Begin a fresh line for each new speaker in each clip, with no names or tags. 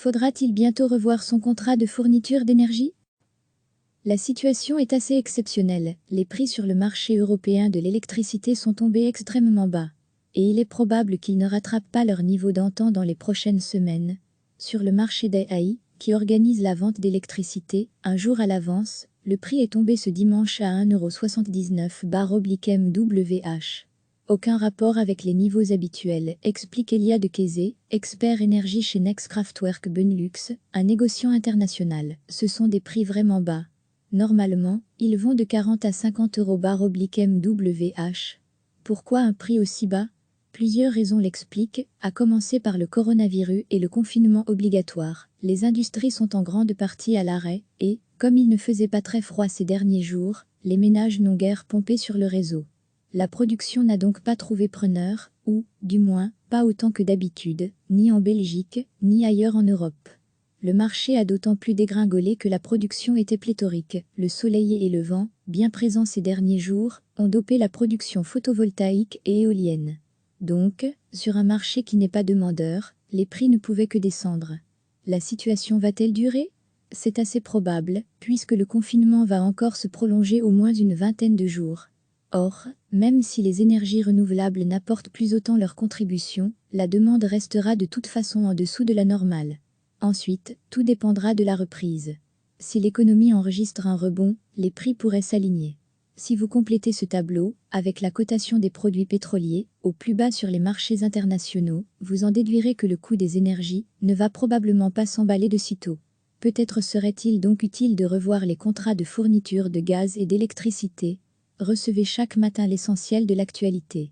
Faudra-t-il bientôt revoir son contrat de fourniture d'énergie? La situation est assez exceptionnelle, les prix sur le marché européen de l'électricité sont tombés extrêmement bas. Et il est probable qu'ils ne rattrapent pas leur niveau d'antan dans les prochaines semaines. Sur le marché d'EAI, qui organise la vente d'électricité, un jour à l'avance, le prix est tombé ce dimanche à 1,79 €/MWh. Aucun rapport avec les niveaux habituels, explique Elia de Kézé, expert énergie chez Nextkraftwerk Benelux, un négociant international. Ce sont des prix vraiment bas. Normalement, ils vont de 40 à 50 €/MWh. Pourquoi un prix aussi bas? Plusieurs raisons l'expliquent, à commencer par le coronavirus et le confinement obligatoire. Les industries sont en grande partie à l'arrêt et, comme il ne faisait pas très froid ces derniers jours, les ménages n'ont guère pompé sur le réseau. La production n'a donc pas trouvé preneur, ou, du moins, pas autant que d'habitude, ni en Belgique, ni ailleurs en Europe. Le marché a d'autant plus dégringolé que la production était pléthorique. Le soleil et le vent, bien présents ces derniers jours, ont dopé la production photovoltaïque et éolienne. Donc, sur un marché qui n'est pas demandeur, les prix ne pouvaient que descendre. La situation va-t-elle durer? C'est assez probable, puisque le confinement va encore se prolonger au moins une vingtaine de jours. Or, même si les énergies renouvelables n'apportent plus autant leur contribution, la demande restera de toute façon en dessous de la normale. Ensuite, tout dépendra de la reprise. Si l'économie enregistre un rebond, les prix pourraient s'aligner. Si vous complétez ce tableau, avec la cotation des produits pétroliers, au plus bas sur les marchés internationaux, vous en déduirez que le coût des énergies ne va probablement pas s'emballer de sitôt. Peut-être serait-il donc utile de revoir les contrats de fourniture de gaz et d'électricité. Recevez chaque matin l'essentiel de l'actualité.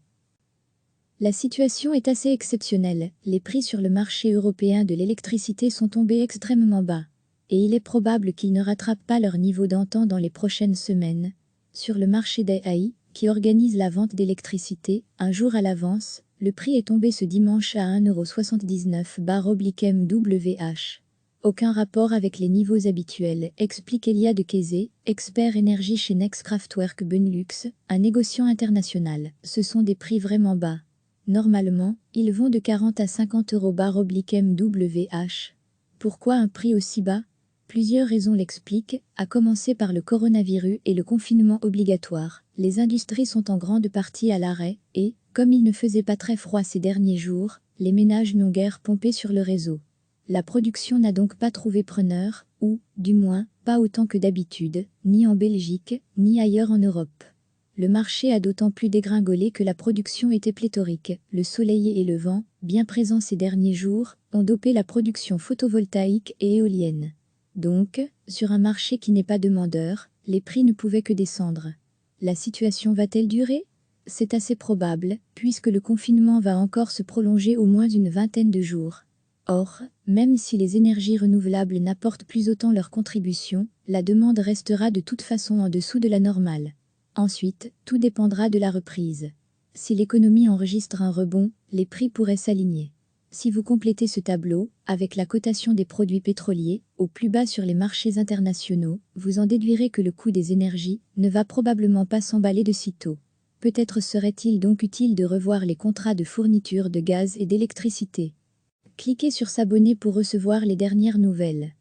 La situation est assez exceptionnelle, les prix sur le marché européen de l'électricité sont tombés extrêmement bas. Et il est probable qu'ils ne rattrapent pas leur niveau d'antan dans les prochaines semaines. Sur le marché d'EAI, qui organise la vente d'électricité, un jour à l'avance, le prix est tombé ce dimanche à 1,79 €/MWh. Aucun rapport avec les niveaux habituels, explique Elia de Kézé, expert énergie chez Nextkraftwerk Benelux, un négociant international. Ce sont des prix vraiment bas. Normalement, ils vont de 40 à 50 €/MWh. Pourquoi un prix aussi bas? Plusieurs raisons l'expliquent, à commencer par le coronavirus et le confinement obligatoire. Les industries sont en grande partie à l'arrêt et, comme il ne faisait pas très froid ces derniers jours, les ménages n'ont guère pompé sur le réseau. La production n'a donc pas trouvé preneur, ou, du moins, pas autant que d'habitude, ni en Belgique, ni ailleurs en Europe. Le marché a d'autant plus dégringolé que la production était pléthorique. Le soleil et le vent, bien présents ces derniers jours, ont dopé la production photovoltaïque et éolienne. Donc, sur un marché qui n'est pas demandeur, les prix ne pouvaient que descendre. La situation va-t-elle durer? C'est assez probable, puisque le confinement va encore se prolonger au moins une vingtaine de jours. Or, même si les énergies renouvelables n'apportent plus autant leur contribution, la demande restera de toute façon en dessous de la normale. Ensuite, tout dépendra de la reprise. Si l'économie enregistre un rebond, les prix pourraient s'aligner. Si vous complétez ce tableau, avec la cotation des produits pétroliers, au plus bas sur les marchés internationaux, vous en déduirez que le coût des énergies ne va probablement pas s'emballer de sitôt. Peut-être serait-il donc utile de revoir les contrats de fourniture de gaz et d'électricité. Cliquez sur s'abonner pour recevoir les dernières nouvelles.